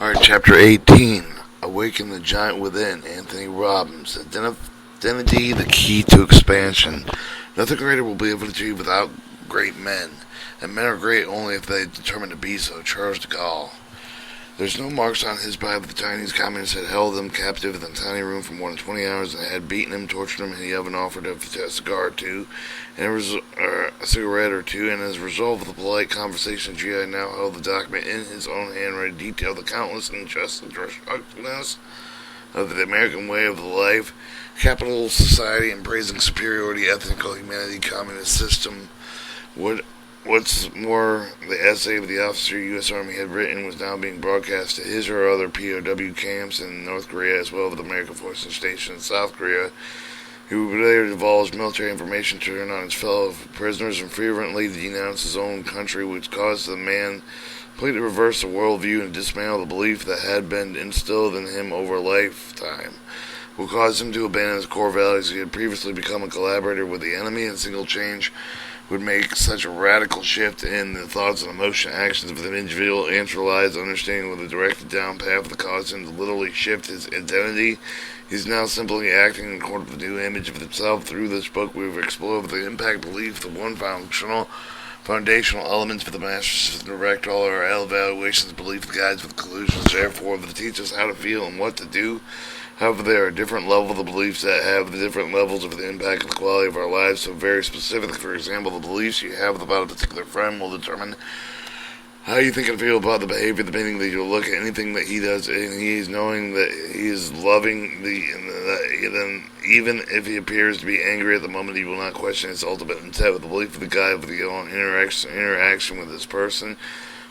Alright, Chapter 18 Awaken the Giant Within, Anthony Robbins. Identity, the key to expansion. Nothing greater will be able to achieve without great men, and men are great only if they determine to be so. Charles de Gaulle. There's no marks on his body, but the Chinese communists had held him captive in a tiny room for more than 20 hours and had beaten him, tortured him, and he even offered him a cigar or two, and a cigarette or two, and as a result of the polite conversation, GI now held the document in his own handwriting, detailed the countless injustice and destructiveness of the American way of life, capital society, and praising superiority, ethnical humanity, communist system. What's more, the essay of the officer U.S. Army had written was now being broadcast to his or other POW camps in North Korea, as well as the American forces stationed in South Korea, who would later divulge military information to turn on his fellow prisoners and fervently denounce his own country, which caused the man completely reverse the worldview and dismantle the belief that had been instilled in him over a lifetime, would cause him to abandon his core values. He had previously become a collaborator with the enemy, and single change would make such a radical shift in the thoughts and emotion actions of an individual, neutralize understanding with a directed down path that caused him to literally shift his identity. He's now simply acting in accordance with the new image of himself. Through this book, we've explored the impact belief, the one foundational elements for the master system to direct all our evaluations, belief, the guides with conclusions, therefore, to teach us how to feel and what to do. However, there are different levels of beliefs that have the different levels of the impact and the quality of our lives. So very specific, for example, the beliefs you have about a particular friend will determine how you think and feel about the behavior, the meaning that you'll look at anything that he does, and he's knowing that he is loving then even if he appears to be angry at the moment, he will not question his ultimate intent. With the belief of the guy of the own interaction with this person,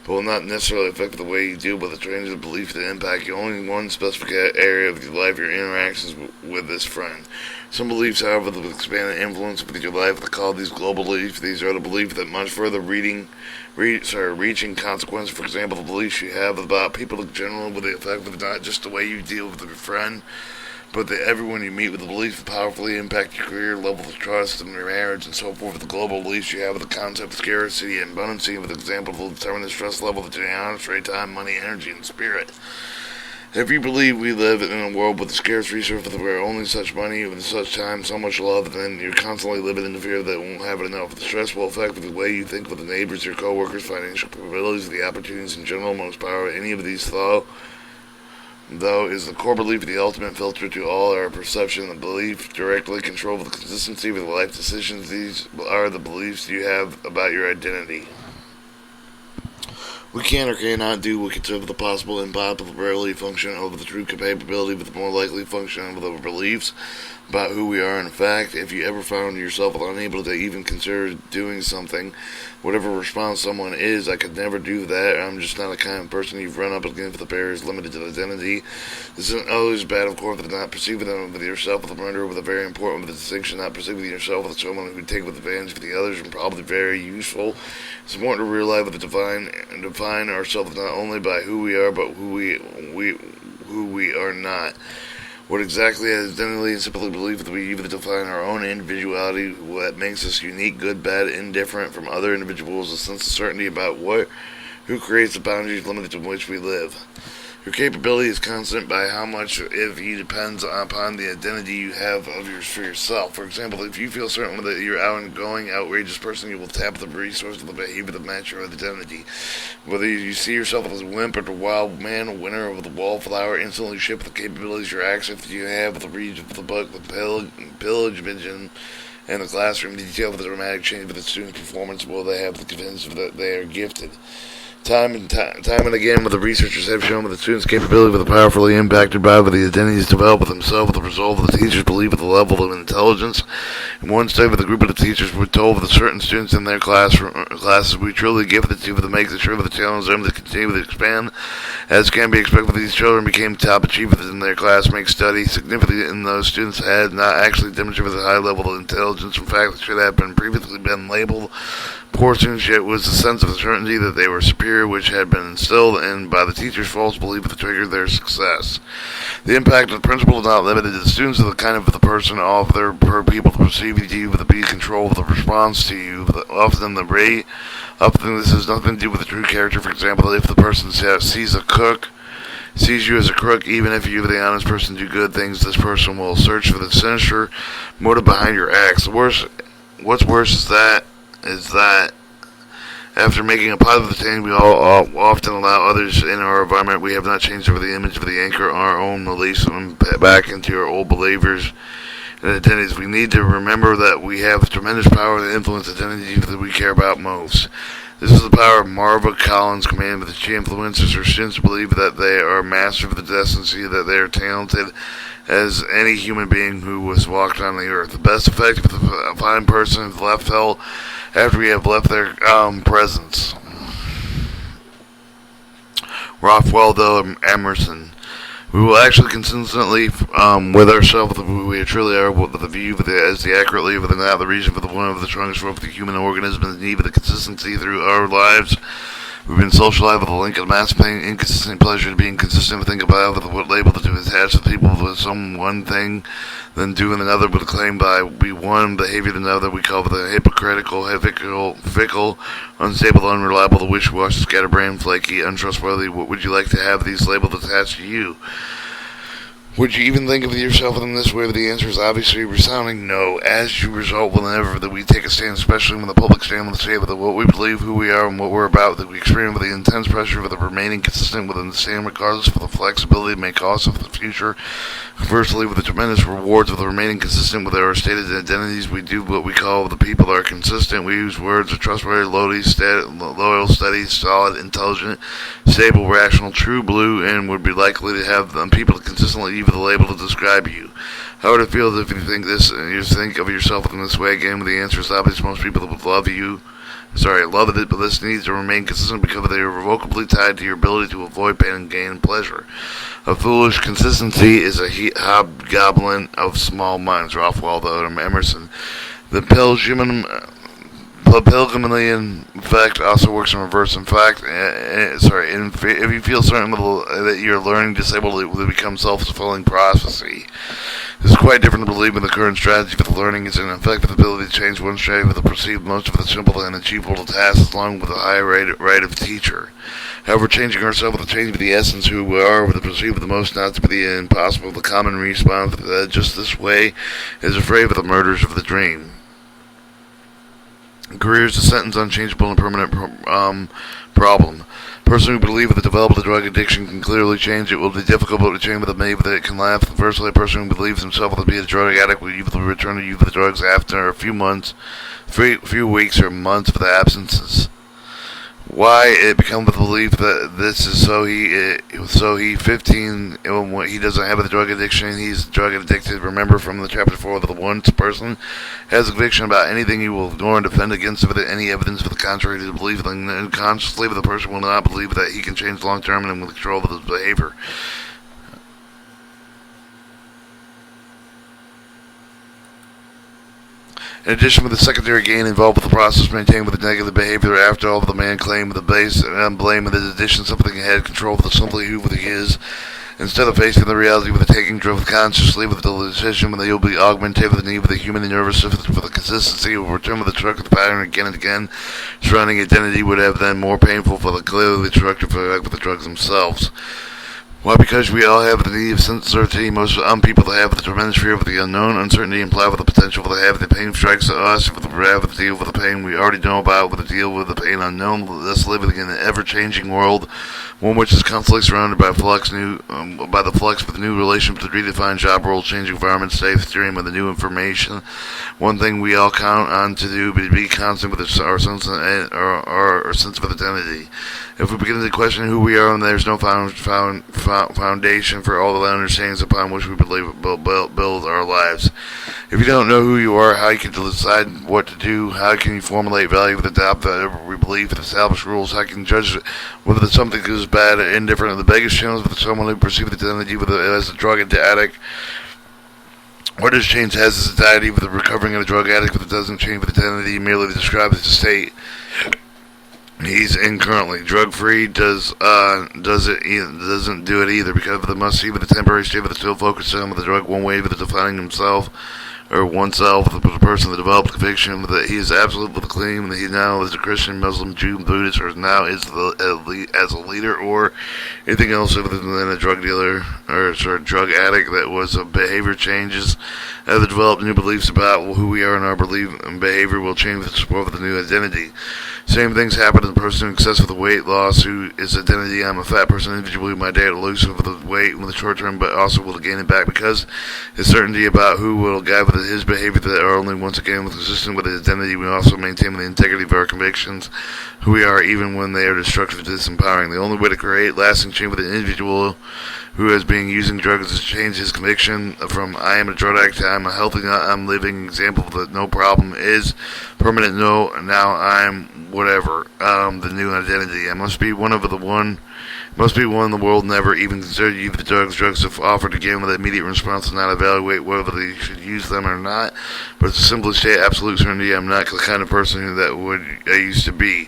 but will not necessarily affect the way you deal with the change of belief that impact you only in one specific area of your life, your interactions with this friend. Some beliefs, however, that will expand and influence with your life, they call these global beliefs. These are the beliefs that much further reaching consequences. For example, the beliefs you have about people in general with the effect of not just the way you deal with your friend, but that everyone you meet with the belief that powerfully impact your career, level of trust, and your marriage, and so forth. With the global beliefs you have with the concept of scarcity and abundance, with example will determine the stress level that you honor, time, money, energy, and spirit. If you believe we live in a world with scarce resources where only such money, with such time, so much love, then you're constantly living in the fear that won't have it enough. The stress will affect the way you think with the neighbors, your co-workers, financial capabilities, the opportunities in general. Most power any of these though, is the core belief the ultimate filter to all our perception. The belief directly controls the consistency of the life decisions. These are the beliefs you have about your identity. We can or cannot do what consider the possible impossibility function over the true capability, but the more likely function of the beliefs about who we are. In fact, if you ever found yourself unable to even consider doing something, whatever response someone is, I could never do that, I'm just not a kind of person you've run up against the barriers limited to identity. This isn't always bad, of course, but not perceiving them with yourself with a murder, with a very important with a distinction, not perceiving yourself with someone who would take advantage of the others, and probably very useful. It's important to realize that define ourselves not only by who we are, but who we are not. What exactly is identity and simply belief that we even define our own individuality, what makes us unique, good, bad, indifferent from other individuals, a sense of certainty about who creates the boundaries limited to which we live. Your capability is constant by how much if you depends upon the identity you have for yourself. For example, if you feel certain that you're outgoing, outrageous person, you will tap the resource of the behavior that match your identity. Whether you see yourself as a wimp or a wild man, a winner of the wallflower, instantly shift the capabilities, your actions you have with the read of the book, the pillage vision, and the classroom detail of the dramatic change of the student's performance. Will they have the convinced that they are gifted? Time and again, what the researchers have shown with the students' capability with the powerfully impacted by the identities developed with themselves, with the result of the teachers' belief with the level of intelligence. In one study, with a group of the teachers were told that certain students in their classes we truly gifted to make sure that the challenge them to continue to expand. As can be expected, these children became top achievers in their class, make study significant in those students had not actually demonstrated a high level of intelligence. In fact, it should have previously been labeled poor students, yet was the sense of certainty that they were superior, which had been instilled in by the teacher's false belief that triggered their success. The impact of the principle is not limited to the students of the kind of the person of their per people to perceive you with the be control of the response to you. Often this has nothing to do with the true character. For example, if the person sees a cook sees you as a crook. Even if you, the honest person, do good things, this person will search for the sinister motive behind your acts. What's worse is that after making a positive change, we all often allow others in our environment. We have not changed over the image of the anchor, our own release them back into our old believers and identities. We need to remember that we have tremendous power to influence identities that we care about most. This is the power of Marva Collins' command that she influences her students to believe that they are master of the destiny, that they are talented as any human being who has walked on the earth. The best effect of the fine person is left felt after we have left their presence. Ralph Waldo Emerson. We will actually consistently with ourselves who we truly are, with the view as the accurately without the reason for the one of the strongest rope of the human organism and the need of the consistency through our lives. We've been socialized with a link of mass pain, inconsistent pleasure to being consistent. Think about what label to attach to people with some one thing, then doing another with a claim by we one behavior to another. We call it the hypocritical, fickle, unstable, unreliable, the wishy-washy, scatterbrained, flaky, untrustworthy. What would you like to have these labels attached to you? Would you even think of yourself in this way? The answer is obviously resounding no. As you result, whenever that we take a stand, especially when the public stand on the table, that what we believe, who we are, and what we're about, that we experience with the intense pressure of the remaining consistent within the stand, regardless of the flexibility it may cause of the future. Conversely, with the tremendous rewards of the remaining consistent with our stated identities, we do what we call the people that are consistent. We use words of trustworthy, loyal, steady, solid, intelligent, stable, rational, true blue, and would be likely to have them people to consistently use the label to describe you. How would it feel if you think this and you think of yourself in this way again? The answer is obvious. Most people would love it, but this needs to remain consistent because they are irrevocably tied to your ability to avoid pain and gain pleasure. A foolish consistency is a hobgoblin of small minds. Ralph Waldo Emerson. The Pilgrimlian effect also works in reverse. In fact, if you feel certain that you're learning disabled, it will become self-fulfilling prophecy. This is quite different to believe in the current strategy for the learning is an effective ability to change one strategy with the perceived most of the simple and achievable tasks along with a high rate of teacher. However, changing ourselves with the change of the essence who we are with the perceived of the most not to be the impossible, the common response that just this way is afraid of the murders of the dream. Career is a sentence unchangeable and permanent problem. A person who believes that developed a drug addiction can clearly change. It will be difficult to change with a maybe that it can laugh. Conversely, a person who believes himself to be a drug addict will usually return to use the drugs after a few months, few weeks or months of the absences. Why it becomes the belief that this is so he 15 he doesn't have a drug addiction, he's drug addicted. Remember from the chapter 4 that the once person has a conviction about anything, he will ignore and defend against any evidence for the contrary to the belief, and unconsciously the person will not believe that he can change long term and with control of his behavior. In addition, with the secondary gain involved with the process maintained with the negative behavior, after all, the man claimed with the base and blame with his addition something he had control of the simply who he is. Instead of facing the reality with the taking drove consciously with the decision when they will be augmented with the need of the human and nervous system for the consistency will return with the truck with the pattern again and again. Surrounding identity would have then more painful for the clearly destructive effect with the drugs themselves. Why? Because we all have the need of certainty. Most people have the tremendous fear of the unknown, uncertainty implied with the potential for the have the pain strikes at us, with the have the deal with the pain we already know about, with the deal with the pain unknown. Thus living in an ever-changing world, one which is constantly surrounded by by the flux with new relationships, the redefined job role, changing environment, safe stream of the new information. One thing we all count on to do is be constant with our sense of identity. If we begin to question who we are, and there's no foundation for all the understandings upon which we believe build our lives. If you don't know who you are, how you can decide what to do, how can you formulate value with the doubt that we believe in established rules, how can you judge whether something is bad or indifferent, and the biggest challenge with someone who perceives identity as a drug addict. What does change has his identity with the recovering of a drug addict, but it doesn't change with identity, merely describes the state he's in currently. Drug free doesn't do it either, because of the must see with the temporary state of the still focused on with the drug one way with the defining himself or oneself, the person that developed conviction that he is absolutely clean, that he now is a Christian, Muslim, Jew, Buddhist, or now is as a leader, or anything else other than a drug dealer or drug addict, that was a behavior changes. As they develop new beliefs about who we are, and our belief and behavior will change with the support of the new identity. Same things happen to the person who excess with the weight loss, who is identity. I'm a fat person individually. My diet will lose with the weight in the short term, but also will gain it back because his certainty about who will guide with his behavior that are only once again consistent with his identity. We also maintain the integrity of our convictions, who we are, even when they are destructive and disempowering. The only way to create lasting change with an individual who has been using drugs is to change his conviction from I am a drug addict to I'm a healthy, I'm living example that no problem is permanent. No, now I'm whatever. The new identity. I must be one in the world never even considered you the drugs if offered again with immediate response and not evaluate whether they should use them or not, but to simply state absolute certainty I'm not the kind of person that I used to be.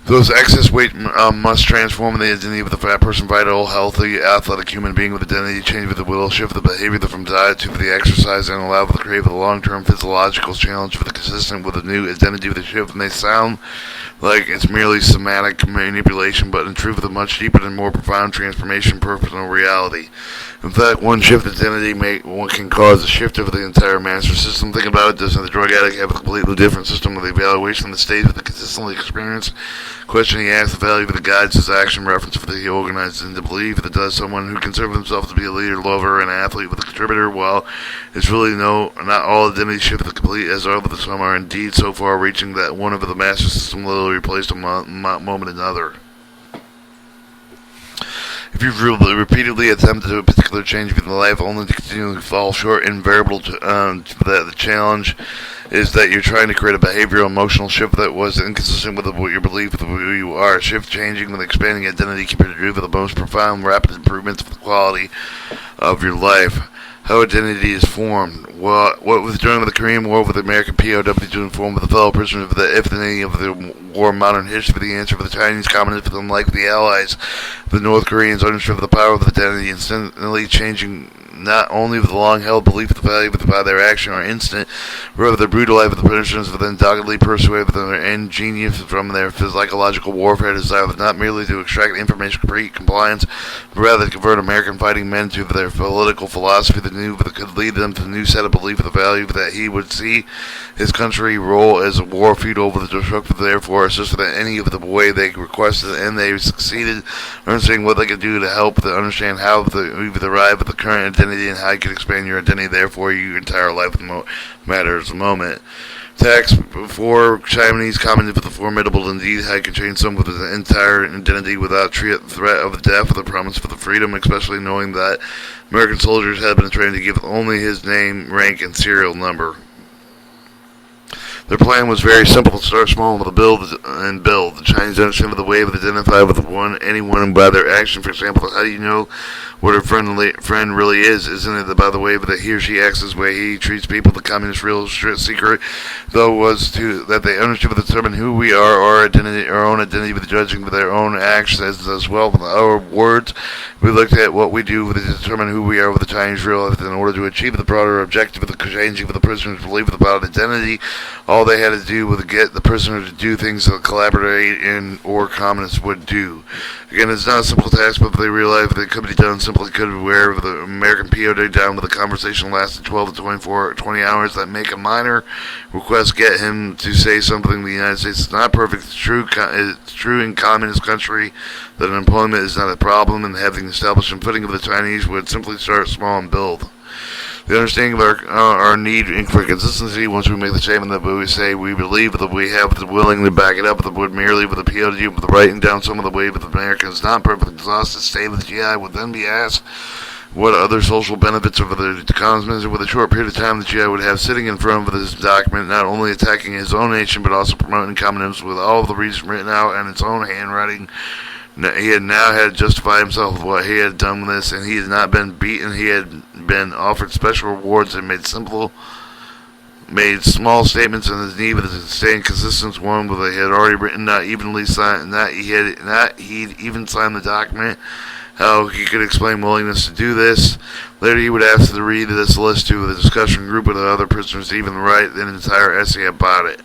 Those excess weight must transform the identity of the fat person, vital, healthy, athletic human being with identity change with the will, shift the behavior from diet to the exercise, and allow for the create for the long-term physiological challenge for the consistent with the new identity of the shift. May sound like it's merely somatic manipulation, but in truth, a much deeper and more profound transformation, personal reality. In fact, one shift identity can cause a shift of the entire master system. Think about it, doesn't the drug addict have a completely different system of evaluation of the state of the consistently experienced? Question he asks the value of the guides his action reference for the he organizes into belief that does someone who considers himself to be a leader, lover, and athlete with a contributor, while it's really not all identity shift the complete as all of the some are indeed so far reaching that one of the master system literally replaced a moment another. If you've repeatedly attempted a particular change in life only to continually fall short, invariable to the challenge is that you're trying to create a behavioral emotional shift that was inconsistent with what you believe with who you are. Shift changing with expanding identity can produce the most profound rapid improvements of the quality of your life. How identity is formed. What was during the Korean War with the American POW to inform with the fellow prisoners of the if any of the war modern history, the answer for the Chinese communists, unlike the Allies, the North Koreans understood the power of identity, instantly changing not only with the long-held belief of the value by their action or instant, rather the brutal life of the prisoners with doggedly persuaded their ingenious from their psychological warfare desire not merely to extract information complete compliance, but rather to convert American fighting men to their political philosophy that could lead them to a new set of belief of the value that he would see his country role as a war futile with the destructive, therefore assisted in any of the way they requested, and they succeeded understanding what they could do to help to understand how you could arrive at the current identity and how you could expand your identity, therefore your entire life matters the moment. Text before Chinese commented with the formidable indeed how you can change someone with his entire identity without threat of death or the promise for the freedom, especially knowing that American soldiers had been trained to give only his name, rank, and serial number. Their plan was very simple: to start small with a build. The Chinese understand the way of identify with anyone by their action. For example, how do you know what a friend really is? Isn't it by the way that he or she acts, this way he treats people? The communist real secret, though, was that they understood to determine who we are, our own identity, with judging with their own actions as well with our words. We looked at what we do to determine who we are with the Chinese realized in order to achieve the broader objective of the changing of the prisoners' belief about identity. All they had to do was get the prisoner to do things that collaborate in or communists would do. Again, it's not a simple task, but they realized that it could be done simply could where the American POW down with the conversation lasted 12 to 20 hours that make a minor request get him to say something. The United States is not perfect. It's true in communist country that unemployment is not a problem, and having established a footing of the Chinese would simply start small and build. The understanding of our need for consistency, once we make the statement that we say we believe that we have the willing to back it up, that would merely with the POW, with the writing down some of the way with the Americans not perfect, exhausted state of the GI would then be asked what other social benefits of the communism with a short period of time the GI would have sitting in front of this document, not only attacking his own nation, but also promoting communism with all of the reasons written out in its own handwriting. He had now had to justify himself with what he had done with this, and he had not been beaten. He had been offered special rewards and made small statements in his need with his staying consistent one where they had already written, not he'd even signed the document how he could explain willingness to do this. Later, he would ask to read this list to the discussion group with the other prisoners, even write an entire essay about it.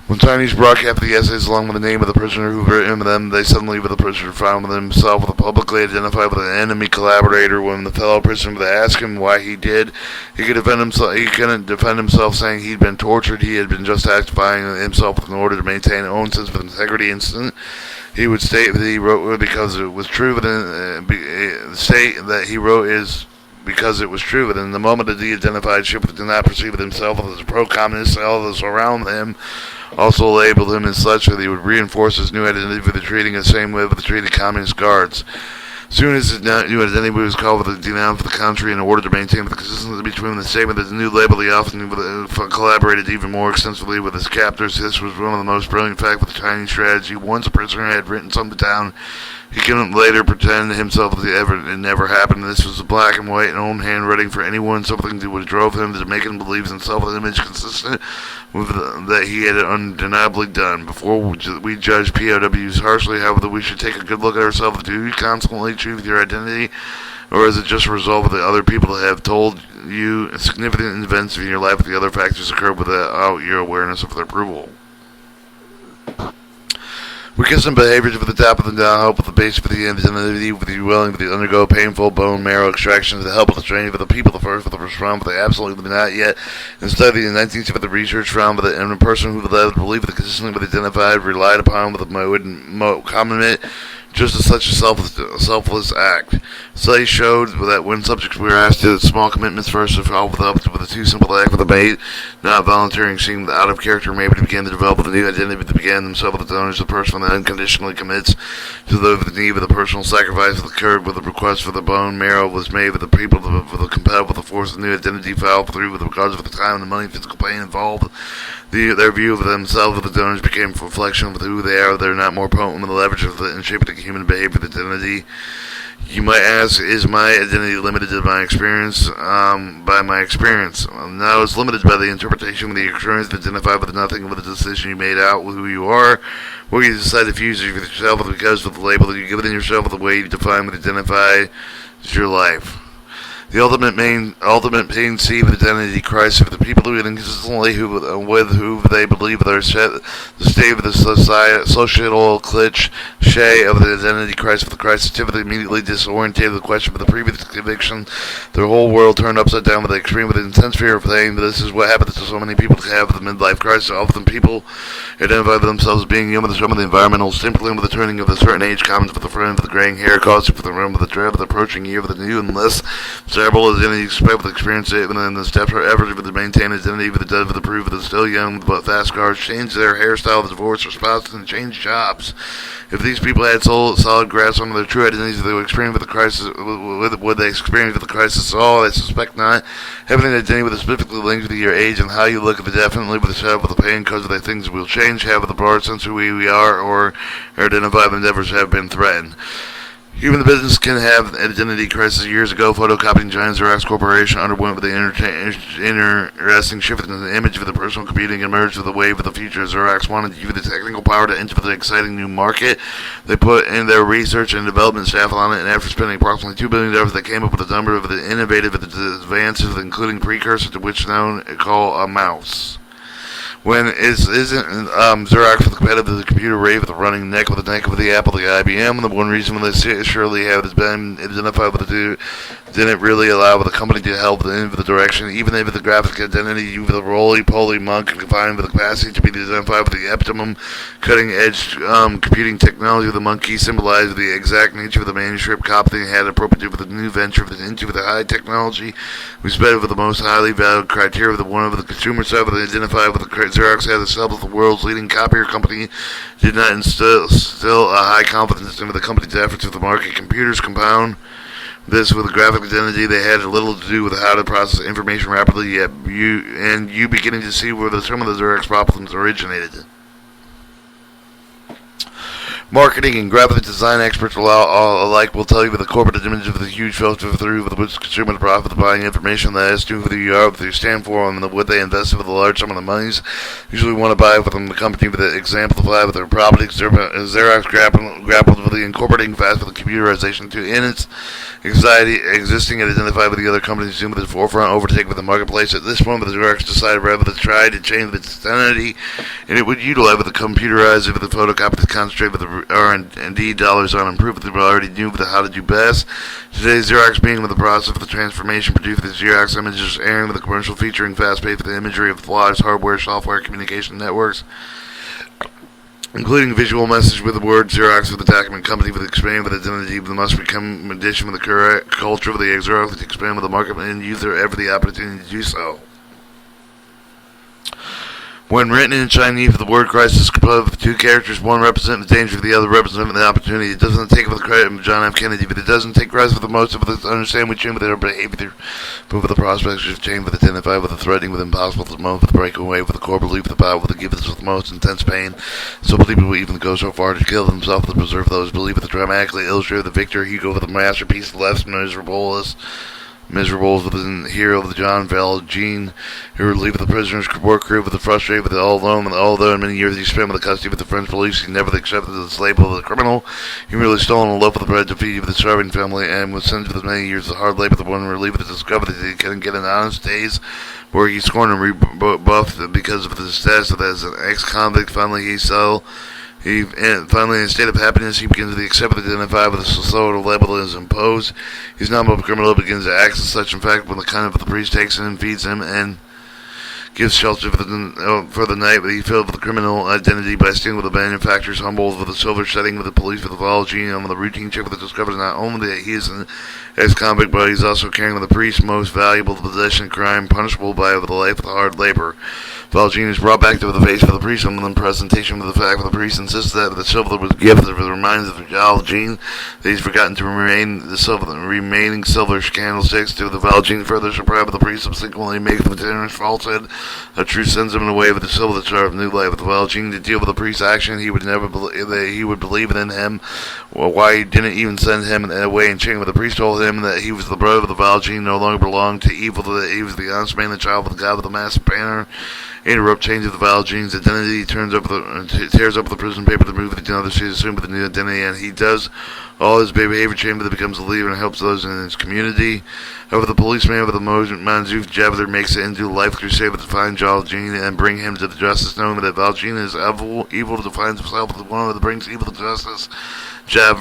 When Chinese broadcast the essays along with the name of the prisoner who written them, they suddenly, with the prisoner, found himself with a publicly identified with an enemy collaborator. When the fellow prisoner would ask him why he did, he could defend himself. He couldn't defend himself, saying he'd been tortured. He had been just justifying himself in order to maintain his own sense of integrity. He would state that he wrote because it was true, state that he wrote is because it was true. But in the moment that he identified, Shipper did not perceive himself as a pro-communist. All those around him also labeled him as such, that he would reinforce his new identity with the treating the same way with the treated communist guards. Soon as his new identity was called with a denounce for the country in order to maintain the consistency between the statement that the new label he often collaborated even more extensively with his captors. This was one of the most brilliant facts of the Chinese strategy. Once a prisoner had written something down, he couldn't later pretend himself as it never happened. This was black and white and own handwriting for anyone, something that would drove him to make him believe himself an image consistent with that he had undeniably done. Before we judge POWs harshly, however, we should take a good look at ourselves. Do you constantly choose your identity, or is it just a result of the other people that have told you significant events in your life that the other factors occurred without your awareness of their approval? Weakness and behaviors with the top of the down, help with the base for the identity, with you willing to undergo painful bone marrow extraction, the help with the training for the people, the first with the respond, but they absolutely not yet. Instead, the 19th with the research found that a person who believed that consistently with identified, relied upon with a common just as such a selfless act. Studies showed that when subjects were asked to small commitments first to follow up with a too simple act with a mate, not volunteering, seemed out of character, maybe to begin to develop a new identity, but to begin themselves with the owners of the person that unconditionally commits to the need of the personal sacrifice that occurred with the request for the bone marrow was made with the people with the compelled with the force of the new identity followed through with regards of the time and the money physical pain involved. Their view of themselves of the donors became a reflection of who they are. They're not more potent than the leverage of the shaping the human behavior with identity. You might ask, is my identity limited to my experience? By my experience. No, it's limited by the interpretation of the experience identified with nothing with the decision you made out with who you are. What you decide to fuse with yourself because of the label that you give it in yourself, the way you define and identify is your life. The ultimate pain see of identity crisis for the people who inconsistently with who they believe they're set, the state of the societal cliche of the identity crisis of the crisis typically immediately disorientated the question of the previous conviction. Their whole world turned upside down with the extreme with intense fear of pain. This is what happens to so many people to have the midlife crisis. Often people identify themselves as being young with some of the environmental stimulant with the turning of a certain age, common with the friend with the graying hair, caused for the room with the dread of the approaching year of the new and less cerebral identity expect with experience it and the steps or efforts to maintain identity with the dead with the proof of the still young but fast cars, change their hairstyle, divorce or spouse, and change jobs. If these people had solid grasp on their true identities, they would experience with the crisis. Would they experience with the crisis at all? I suspect not. Having an identity with a specifically linked to your age and how you look at it definitely with the shadow of the pain because of the things will change. Have the broad sense of who we are or identify endeavors have been threatened. Even the business can have an identity crisis. Years ago, photocopying giant Xerox Corporation underwent with the interesting shift in the image of the personal computing emerged with the wave of the future. Xerox wanted to use the technical power to enter the exciting new market. They put in their research and development staff on it, and after spending approximately $2 billion, they came up with a number of the innovative advances, including precursors to which known call a mouse. When isn't Xerox with the competitive of the computer rave with the running neck with the Apple, the IBM, the one reason why they surely have been identified with the two didn't really allow the company to help the direction, even if the graphic identity with the roly-poly monk and combined with the capacity to be identified with the optimum cutting-edge computing technology of the monkey symbolized the exact nature of the manuscript copy had appropriate with the new venture into the high technology. We sped with the most highly valued criteria of the one of the consumer side with the identified with the Xerox had established the world's leading copier company did not instill a high confidence into the company's efforts with the market. Computers compound this with a graphic identity. They had little to do with how to process information rapidly, yet you beginning to see where some of the Xerox problems originated. Marketing and graphic design experts alike will tell you with the corporate image of the huge filter through with which consumer the profit of buying information that has to do with who you are, what you stand for, and what they invested with a large sum of the monies. Usually want to buy from the company with the exemplify with their properties. Xerox grappled with the incorporating fast with the computerization to in its anxiety existing and identified with the other companies soon with the forefront overtake with the marketplace. At this point, the Xerox decided rather to try to change its identity, and it would utilize with the computerized with the photocopy to concentrate with the R&D dollars on improvement that we already knew with how to do best. Today, Xerox being with the process of the transformation produced the Xerox images airing with the commercial featuring fast-paced with the imagery of flaws, hardware, software, communication networks, including visual message with the word Xerox with the document company with expand with identity with the must become addition with the correct culture with the Xerox with expand with the market and user ever the opportunity to do so. When written in Chinese, the word crisis is composed of two characters, one representing the danger, the other representing the opportunity. It doesn't take with the credit of John F. Kennedy, but it doesn't take credit for the most of it. Understand we change with their behavior, but with the prospects of change, with identify, with the threatening, with impossible, with the moment, with the breakaway, with the core belief, with the power, with the givers, with the most intense pain. So believe it will even go so far to kill themselves, to preserve those believe, with the dramatically illustrate the Victor Hugo, with the masterpiece, less miserable with the hero of the John Valjean, who would leave with the prisoner's work crew with the frustrated with the all alone, and although in many years he spent with the custody with the French police, he never accepted the label of the criminal. He merely stolen a loaf of the bread to feed the starving family, and was sentenced with many years of hard labor. The one relieved with the discovery that he couldn't get an honest days, where he scorned and rebuffed because of the status of as an ex-convict. Finally, finally, in a state of happiness, he begins to accept and identify with the societal label that is imposed. He's not a criminal, begins to act as such. In fact, when the kind of the priest takes him and feeds him and gives shelter for the night, but he filled with the criminal identity by stealing with the manufacturer's humbles with the silver setting with the police with the Valjean on the routine check with the discovery not only that he is an ex-convict, but he's also carrying with the priest's most valuable possession, crime punishable by the life with hard labor. Valjean is brought back to the face of the priest and the presentation with the fact that the priest insists that the silver was given for the reminders of Valjean that he's forgotten to the remaining silver candlesticks to the Valjean. Further surprised, the priest subsequently makes the generous falsehood a true sends him in a way with the silver that serve new life with Valjean to deal with the priest's action. He would never believe that he would believe in him. Well, why he didn't even send him away and chain with the priest told him that he was the brother of the Valjean, no longer belonged to evil, that he was the honest man, the child of the God with the massive banner. Interrupt change of the Valjean's identity, tears up the prison paper to move with another she's assumed with the new identity, and he does all his behavior change that becomes a leader and helps those in his community. However, the policeman with the Manzuf Javeler makes it into a life crusade to find Valjean and bring him to the justice, knowing that Valjean is evil to find himself with one that brings evil to justice.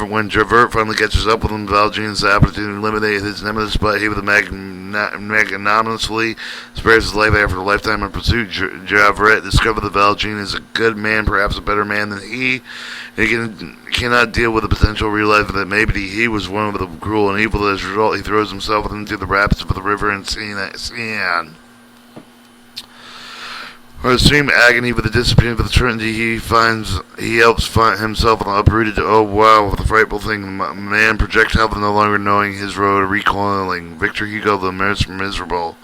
When Javert finally catches up with him, Valjean's opportunity to eliminate his nemesis, but he magnanimously spares his life after a lifetime of pursuit. Javert discovered that Valjean is a good man, perhaps a better man than he. He cannot deal with the potential realizing that maybe he was one of the cruel and evil. As a result, he throws himself into the rapids of the river and Seine. For extreme agony with the discipline of the Trinity, he helps find himself uprooted. Oh wow, what a frightful thing! The man projectile no longer knowing his road, recoiling. Victor Hugo, the miserable.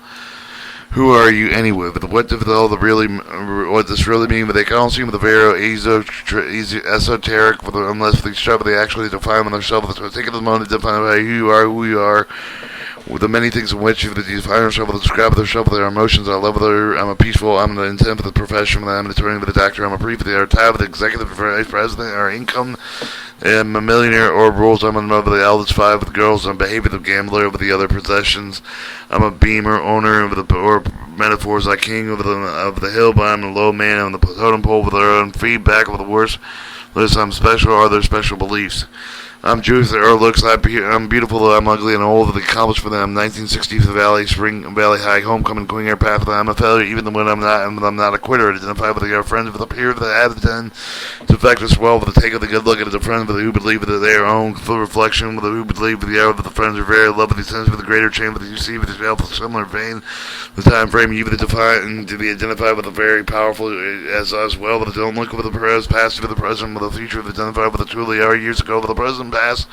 Who are you anyway? But what does what this really mean? But they can all seem with a very esoteric, unless they strive they actually define themselves. So take the moment to define who you are. With the many things in which you define yourself, describe yourself with their emotions. I love her. I'm a peaceful. I'm an intent with the profession. I'm an attorney with a doctor. I'm a brief. They are tied with the executive vice president. Or income. I'm a millionaire or rules. I'm in love with the eldest five with the girls. I'm behavior the gambler with the other possessions. I'm a beamer owner of the or metaphors like king of the hill, but I'm a low man on the totem pole with their own feedback with the worst. List I'm special or their special beliefs. I'm Jewish, the looks, I'm beautiful, I'm ugly, and all of the accomplished for them. 1960s Valley, Spring Valley High, Homecoming, Queen Air Path, I'm a failure, even when I'm not a quitter. Identify with the friends with a peer that have then to affect us well with the take of the good look at the friends with who believe that their own full reflection with the who believe with the hour of the friends are very love with the sense with the greater chain with the you see with the help of similar vein. The time frame you with the define and to be identified with the very powerful as us well, but don't look with the past with the present with the future, identified with the truly are years ago with the present past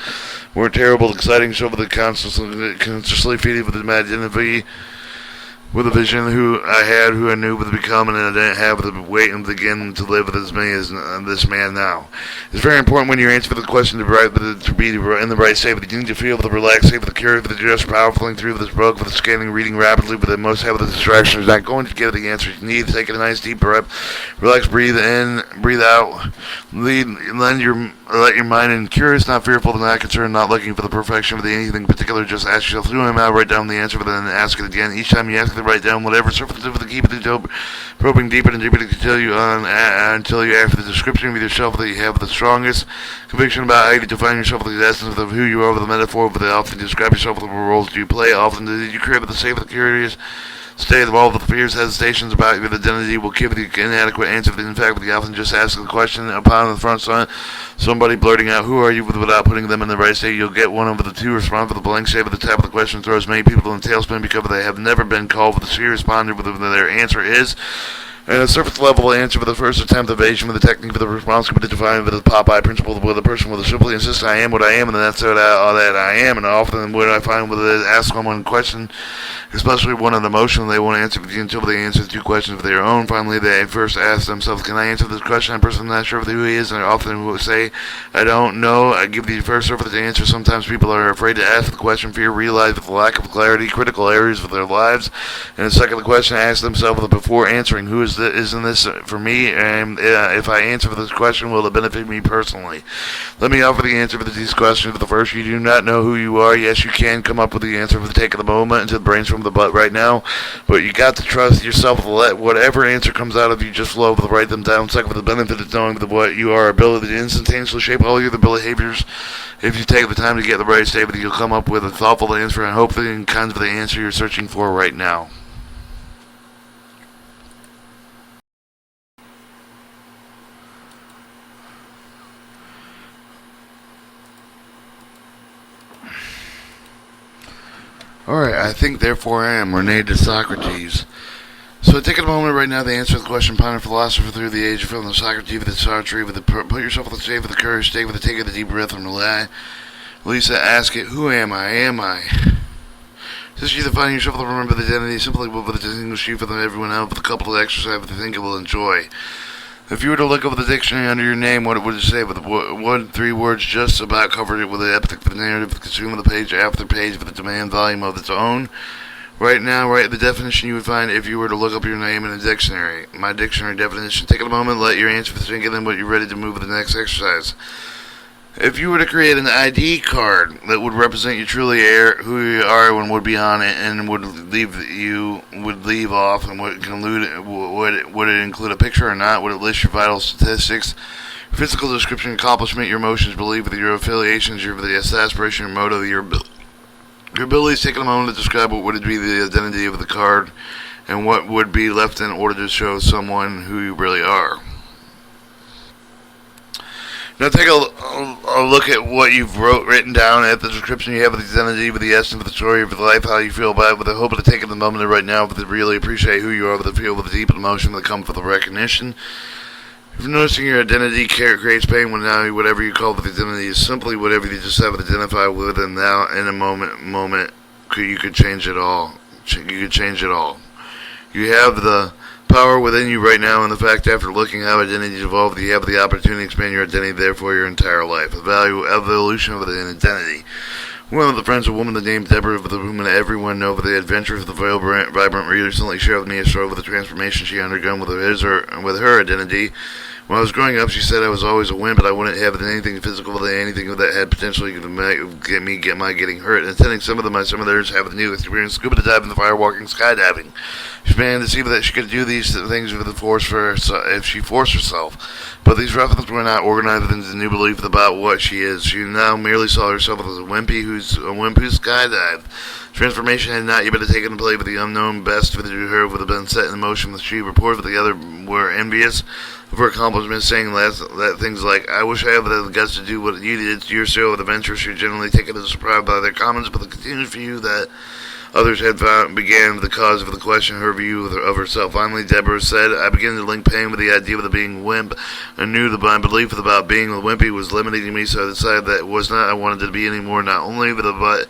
were terrible, exciting show with the consciously feeding with the identity with a vision who I had, who I knew would become, and I didn't have the weight and begin to live with as me as this man now. It's very important when you answer the question to be in the right state. You need to feel the relaxed state, with the curious, with the just power flowing through with this book, with the scanning, reading rapidly, with the most heavy distractions, not going to get the answers you need. Take a nice deep breath, relax, breathe in, breathe out, let your mind in curious, not fearful, not concerned, not looking for the perfection of anything in particular. Just ask yourself, who am I? Write down the answer, but then ask it again. Each time you ask it, write down whatever surface of the keep it probing deeper and deeper until you after the description of yourself that you have the strongest conviction about how you define yourself with the essence of who you are, with the metaphor, with the often describe yourself with the roles you play. Often did you create with the safe, with the curious state of all the fears, hesitations about your identity will give you the inadequate answer. In fact, you often just ask the question upon the front side, somebody blurting out, who are you, without putting them in the right state. You'll get one of the two response with the blank state at the top of the question throws many people in the tailspin because they have never been called with a serious ponder with their answer is. And a surface level answer for the first attempt of evasion with the technique for the response can be defined with the Popeye principle, where the person will simply insist, I am what I am, and that's all that I am. And often what I find with it, ask someone a question, especially one of emotion, they won't answer until they answer two questions of their own. Finally, they first ask themselves, can I answer this question? The person not sure who he is, and often will say, I don't know. I give the first surface answer. Sometimes people are afraid to ask the question, fear realize with the lack of clarity, critical areas of their lives. And the second question, ask themselves before answering, who is isn't this for me? And if I answer for this question, will it benefit me personally? Let me offer the answer for these questions. For the first, you do not know who you are. Yes, you can come up with the answer for the take of the moment into the brainstorm of the butt right now, but you got to trust yourself to let whatever answer comes out of you just flow, to write them down. Second, for the benefit of knowing what you are, ability to instantaneously shape all your behaviors. If you take the time to get the right statement, you'll come up with a thoughtful answer and hopefully in kinds of the answer you're searching for right now. Alright, I think therefore I am, Rene de Socrates. So take a moment right now to answer the question, ponder philosopher through the age, from the Socrates with the Sartre, with the put yourself on the stage with the courage, stay with the take of the deep breath and rely. Lisa, ask it, who am I? Am I? Since you define yourself to remember the identity, simply will distinguish you from everyone else with a couple of exercises that you think it will enjoy. If you were to look over the dictionary under your name, what would it say? With one, 3 words just about covered it with the epic, the narrative, the consume of the page after page with a demand volume of its own. Right now, write the definition you would find if you were to look up your name in a dictionary. My dictionary definition. Take a moment, let your answer sink in, but you're ready to move to the next exercise. If you were to create an ID card that would represent you truly who you are and would be on it, and would leave off, and would it include a picture or not? Would it list your vital statistics, physical description, accomplishment, your emotions, belief, with your affiliations, your aspiration, your motive, your abilities? Take a moment to describe what would be the identity of the card, and what would be left in order to show someone who you really are. Now take a look at what you've written down at the description you have of the identity, with the essence of the story of the life, how you feel about it, with the hope of taking the moment right now to really appreciate who you are, with the feel, with the deep emotion that comes with the recognition. If you're noticing your identity creates pain, when now whatever you call the identity is simply whatever you just have to identify with, and now in a moment you could change it all. You could change it all. You have the power within you right now, and the fact after looking how identities evolve, you have the opportunity to expand your identity, therefore your entire life. The value evolution of an identity. One of the friends, a woman named Deborah, with whom everyone knows the adventures of the vibrant reader, recently shared with me a story with the transformation she undergone with her identity. When I was growing up, she said I was always a wimp, but I wouldn't have anything physical, anything that had potentially getting hurt. And attending some of my seminars, having the new experience, scuba diving, the firewalking, skydiving. She began to see that she could do these things if she forced herself. But these references were not organized into the new belief about what she is. She now merely saw herself as a wimp who skydived. Transformation had not yet been taken place, but the unknown best with her would have been set in motion. With she reported, but the other were envious of her accomplishments, saying that things like, I wish I had the guts to do what you did. Your serial adventures, you're generally taken as a surprise by their comments, but the continued view that Others had began the cause of the question, her view of herself. Finally, Deborah said, I began to link pain with the idea of the being wimp. I knew that my belief about being a wimpy was limiting me, so I decided that it was not I wanted to be anymore, not only with the but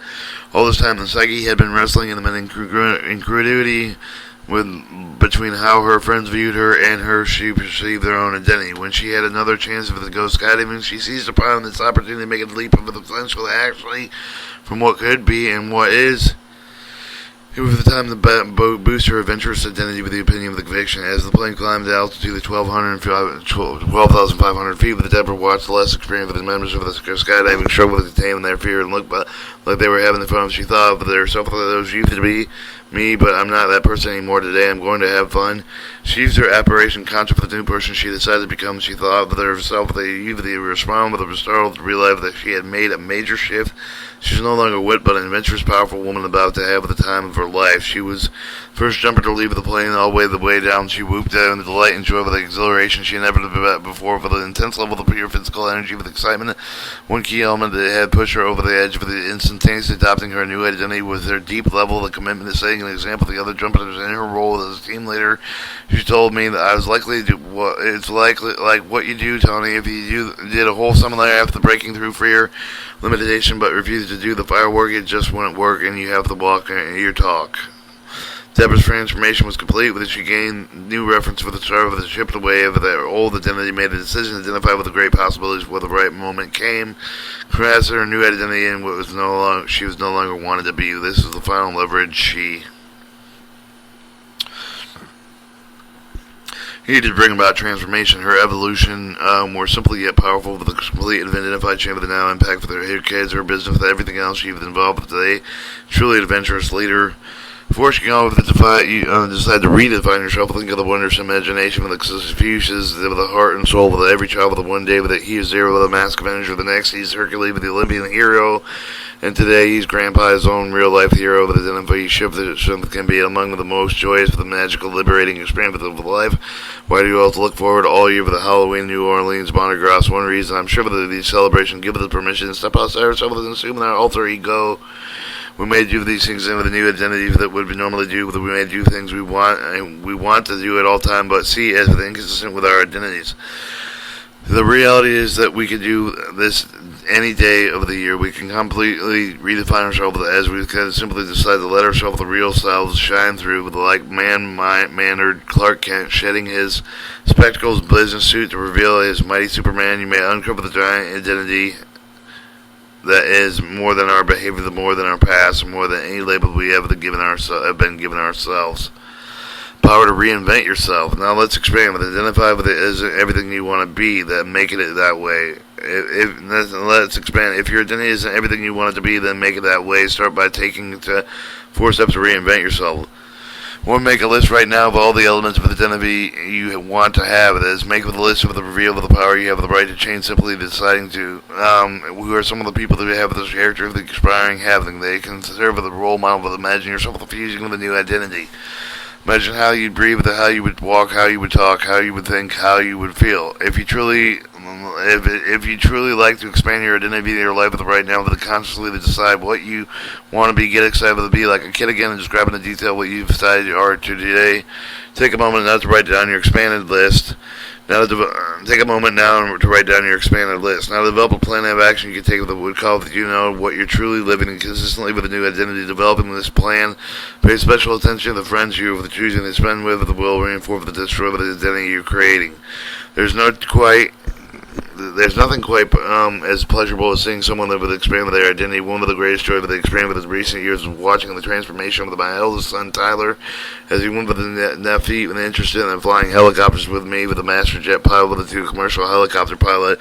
all this time the psyche had been wrestling in an incredulity between how her friends viewed her and her she perceived their own identity. When she had another chance for the go skydiving, she seized upon this opportunity to make a leap of the potential actually from what could be and what is. It was the time to boost her adventurous identity with the opinion of the conviction. As the plane climbed to altitude of 12,500 feet, with Deborah watched the less experienced of the members of the skydiving struggle to contain their fear and look like they were having fun. She thought of herself that those used to be me, but I'm not that person anymore today. I'm going to have fun. She used her apparition concept for the new person she decided to become. She thought of herself that usually respond with a startle to realize that she had made a major shift. She was no longer wit, but an adventurous, powerful woman about to have the time of her life. She was first jumper to leave the plane all the way down. She whooped out in the delight and joy with the exhilaration she had never been before, for the intense level of pure physical energy with excitement. One key element that had pushed her over the edge for the instantaneously adopting her new identity was her deep level of commitment to setting an example to the other jumpers in her role as a team leader. She told me that I was likely to do it's likely like what you do, Tony, if you did a whole summer after breaking through fear limitation but refused to do the firework. It just wouldn't work, and you have to walk your talk. Deborah's transformation was complete with she gained new reference for the start of the chipped away of their old identity, made a decision to identify with the great possibilities where the right moment came, crafted her new identity and what was she was no longer wanted to be. This was the final leverage she needed to bring about transformation. Her evolution, more simply yet powerful, with a complete and identified chain with the now impact for her kids, her business, with everything else she was involved with today. Truly an adventurous leader. Before she can go over to decide to redefine herself, think of the wondrous imagination with the fuses with the heart and soul of every child with the one day with it. He is zero with a mask of energy of the next. He's Hercules with the Olympian hero. And today he's Grandpa's own real-life hero with his identity shift that can be among the most joyous, the magical, liberating experience of life. Why do you all look forward all year for the Halloween New Orleans Mardi Gras? One reason, I'm sure, for the celebration, give us the permission to step outside ourselves and assume our alter ego. We may do these things with a new identity that would normally do. We may do things we want, and we want to do at all time, but see as inconsistent with our identities. The reality is that we can do this any day of the year. We can completely redefine ourselves as we can simply decide to let ourselves, the real selves, shine through with like mannered Clark Kent shedding his spectacles, business suit to reveal his mighty Superman. You may uncover the giant identity that is more than our behavior, more than our past, more than any label we have been given ourselves. Power to reinvent yourself. Now let's expand with it. Identify with it as everything you want to be, that make it that way. Let's expand. If your identity isn't everything you want it to be, then make it that way. Start by taking 4 steps to reinvent yourself. Or make a list right now of all the elements of the identity you want to have. It is make the list of the reveal of the power you have the right to change, simply deciding to. Who are some of the people that have this character of the aspiring having? They can serve as a role model, but imagine yourself fusing with a new identity. Imagine how you'd breathe, how you would walk, how you would talk, how you would think, how you would feel. If you truly like to expand your identity in your life with right now, to consciously decide what you want to be, get excited to be like a kid again, and just grabbing the detail what you've decided you are to today. Take a moment now to write down your expanded list. Take a moment now to write down your expanded list. Now develop a plan of action you can take that would call that you know what you're truly living and consistently with a new identity. Developing this plan, pay special attention to the friends you are choosing to spend with, the will reinforce the destroy with the identity you're creating. There's nothing quite as pleasurable as seeing someone live with expand with their identity. One of the greatest joy of the experience with his recent years was watching the transformation of my eldest son Tyler, as he went with the nephew and interested in flying helicopters with me, with a master jet pilot, with a 2 commercial helicopter pilot.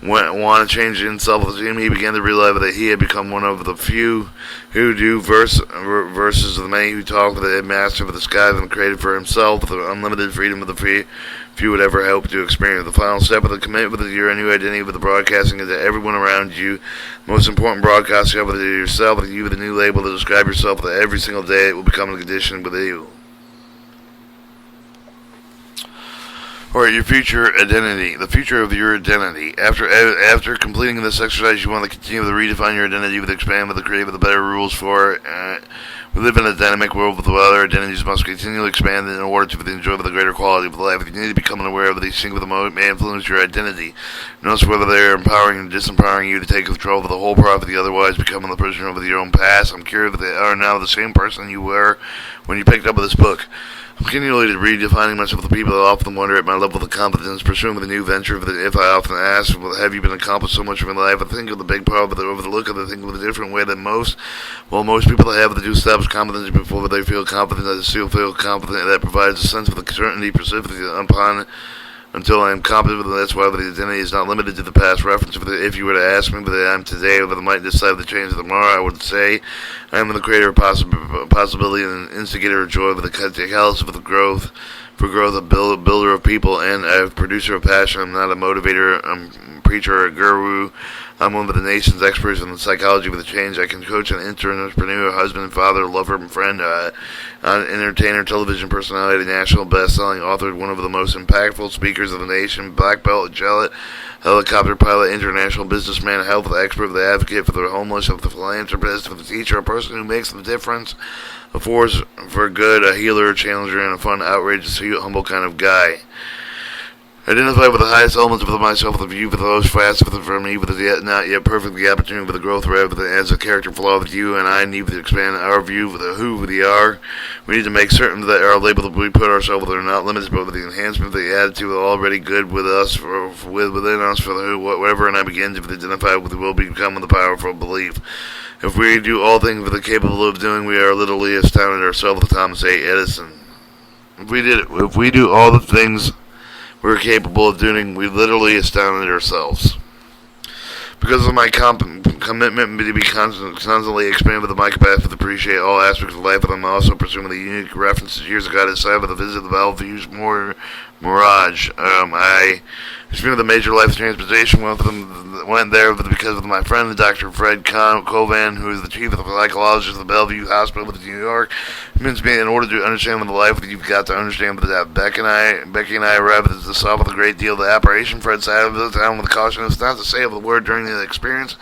Want to change himself with him, he began to realize that he had become one of the few who do versus the many who talk with a master of the skies and created for himself with the unlimited freedom of the few would ever hope to experience. The final step of the commitment with your new identity with the broadcasting is that everyone around you, most important broadcasting of yourself, with you with a new label to describe yourself that every single day it will become a condition with you. Or your future identity, the future of your identity. After completing this exercise, you want to continue to redefine your identity, with expand, with the create, with the better rules for it. We live in a dynamic world with other identities must continually expand in order to enjoy the greater quality of life. You need to become aware of these things that may influence your identity. Notice whether they are empowering or disempowering you to take control of the whole property, otherwise becoming the prisoner of your own past. I'm curious if they are now the same person you were when you picked up this book. I'm continually redefining myself with the people that often wonder at my level of confidence, pursuing with a new venture. If I often ask, well, have you been accomplished so much in my life? I think of the big part of it, overlook it, I think of it a different way than most. Well, most people that have to do establish confidence before they feel confident, that they still feel confident, that provides a sense of the certainty, specifically upon until I am competent with it. That's why the identity is not limited to the past reference. If you were to ask me whether I am today, whether I might decide to change tomorrow, I would say I am the creator of possibility and an instigator of joy, with a catalyst for the growth, a builder of people, and a producer of passion. I'm not a motivator, I'm a preacher or a guru. I'm one of the nation's experts in the psychology of the change. I can coach an entrepreneur, husband, father, lover, and friend, entertainer, television personality, national best-selling author, one of the most impactful speakers of the nation, black belt, helicopter pilot, international businessman, health expert, the advocate for the homeless, of the philanthropist, for the teacher, a person who makes the difference, a force for good, a healer, a challenger, and a fun, outrageous, humble kind of guy. Identify with the highest elements of myself, with a view for those fast for me, with the not yet perfect, the opportunity for the growth, as a character flaw with you and I need to expand our view for the who, for the are. We need to make certain that our label that we put ourselves with are not limited, but with the enhancement of the attitude already good with us, within us for the who, whatever, and I begin to identify with the will become the powerful belief. If we do all things that are capable of doing, we are literally astounded ourselves, with Thomas A. Edison. If we do all the things we're capable of doing, we literally astounded ourselves. Because of my commitment to be constantly expanded with my capacity to appreciate all aspects of life, and I'm also pursuing the unique references years ago to decide with a visit to the Bellevue's Mirage. I experienced a major life transportation. One of them went there because of my friend, Dr. Fred Covan, who is the chief of the psychologist of the Bellevue Hospital in New York. It means me, in order to understand the life, you've got to understand that Becky and I arrived at the solve with a great deal of the operation. Fred sat over the town with caution. It's not to say of the word during the experience.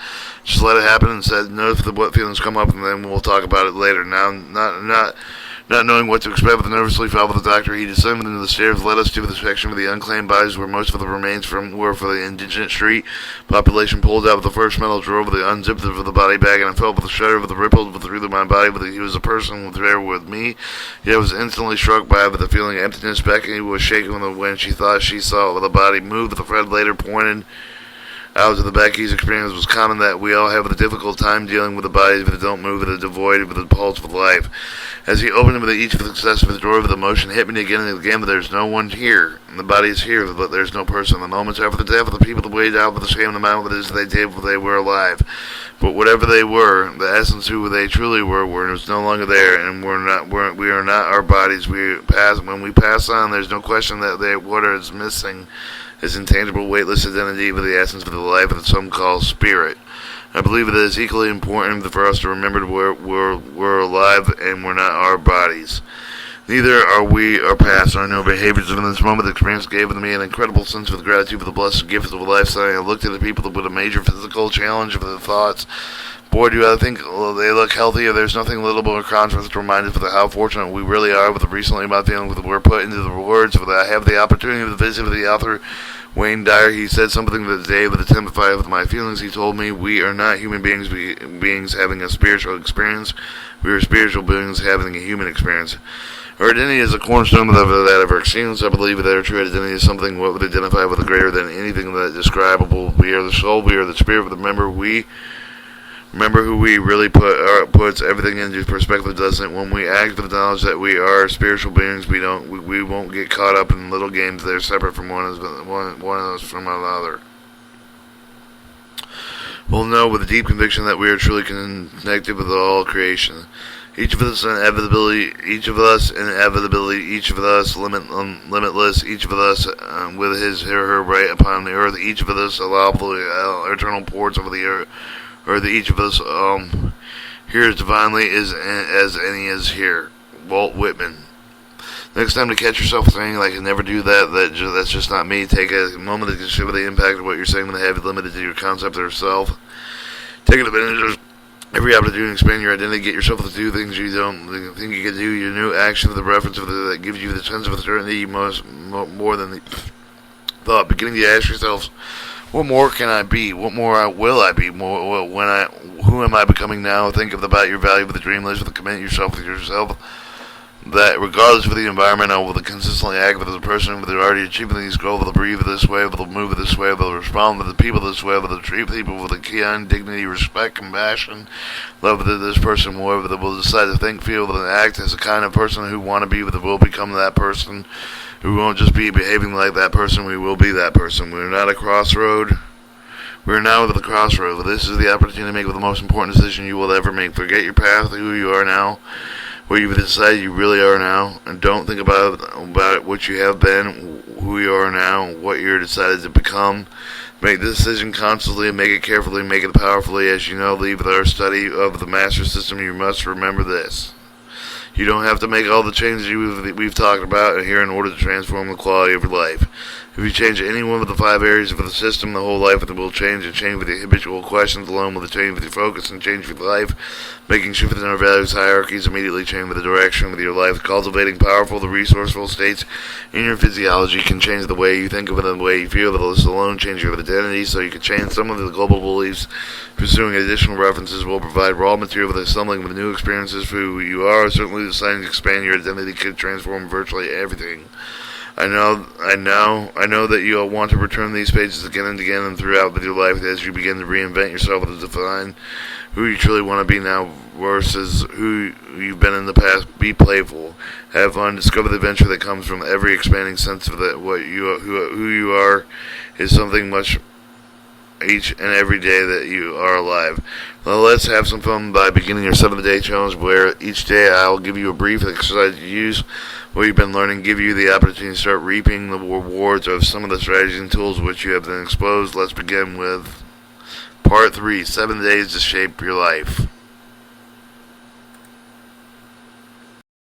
Just let it happen and said, notice what feelings come up, and then we'll talk about it later. Now, not knowing what to expect, with a nervously followed the doctor, he descended into the stairs, led us to the section of the unclaimed bodies where most of the remains were for the indigent street population. Pulled out with the first metal drawer, with the unzipped of the body bag, and I felt with a shudder with the ripples through my body. He was a person there with me. Yet I was instantly struck by the feeling of emptiness. Becky was shaken when she thought she saw the body move. The Fred later pointed out to the Becky's experience was common, that we all have a difficult time dealing with the bodies that don't move, that are devoid of the pulse of life. As he opened with each of the successive door, the motion hit me again and again, but there's no one here. And the body is here, but there's no person. The moments after the death of the people that weighed out with the same amount of it as they did when they were alive. But whatever they were, the essence who they truly were was no longer there, and we are not our bodies. When we pass on, there's no question that what is missing is intangible, weightless identity, with the essence of the life that some call spirit. I believe it is equally important for us to remember we're alive and we're not our bodies. Neither are we our past or no behaviors. In this moment, the experience gave me an incredible sense of gratitude for the blessed gift of life. So I looked at the people with a major physical challenge of the thoughts. Boy, do I think they look healthy. There's nothing little but a contrast to remind us of how fortunate we really are with the recently my feeling with we're put into the words. That I have the opportunity to visit with the author Wayne Dyer. He said something that day that identified with my feelings. He told me we are not human beings having a spiritual experience. We are spiritual beings having a human experience. Our identity is a cornerstone of that of our experience. I believe that our true identity is something what would identify with greater than anything that is describable. We are the soul. We are the spirit. Remember who we really puts everything into perspective, doesn't it? When we act with the knowledge that we are spiritual beings, we won't get caught up in little games that are separate from one of us from another. We'll know with a deep conviction that we are truly connected with all creation. Each of us inevitability, each of us limitless, each of us with his or her right upon the earth, each of us allowable eternal ports over the earth. Or that each of us here is divinely as any is here. Walt Whitman. Next time to catch yourself saying, I can never do that, that's just not me. Take a moment to consider the impact of what you're saying when they have it limited to your concept of yourself. Take advantage of every opportunity to expand your identity, get yourself to do things you don't think you can do. Your new action of the reference of that gives you the sense of certainty more than the thought. Beginning to ask yourselves, what more can I be? What more will I be? Who am I becoming now? Think about your value of the dream list, with commit yourself with yourself. That regardless of the environment, I will consistently act with a person, whether already achieving these goals, will breathe this way, will move this way, will respond with the people this way, will treat people with a key on dignity, respect, compassion, love this person more, will decide to think, feel, and act as a kind of person who want to be, will become that person, who won't just be behaving like that person, we will be that person. We're not a crossroad. We're now at the crossroad. This is the opportunity to make the most important decision you will ever make. Forget your past, who you are now, where you've decided you really are now, and don't think about what you have been, who you are now, what you're decided to become. Make the decision constantly, and make it carefully, make it powerfully. As you know, leave with our study of the master system, you must remember this. You don't have to make all the changes we've talked about here in order to transform the quality of your life. If you change any one of the 5 areas of the system, the whole life will change, and change with the habitual questions alone will change with your focus, and change with life. Making shift in our values hierarchies immediately change with the direction with your life. Cultivating powerful, the resourceful states in your physiology can change the way you think of it and the way you feel. This alone change your identity, so you can change some of the global beliefs. Pursuing additional references will provide raw material for the assembling of new experiences for who you are. Certainly deciding to expand your identity could transform virtually everything. I know that you'll want to return these pages again and again and throughout with your life as you begin to reinvent yourself and to define who you truly want to be now versus who you've been in the past. Be playful, have fun, discover the adventure that comes from every expanding sense of that who you are is something much each and every day that you are alive. Well, let's have some fun by beginning your 7-day challenge, where each day I'll give you a brief exercise to use what you've been learning, give you the opportunity to start reaping the rewards of some of the strategies and tools which you have been exposed. Let's begin with Part 3, 7 days to shape your life.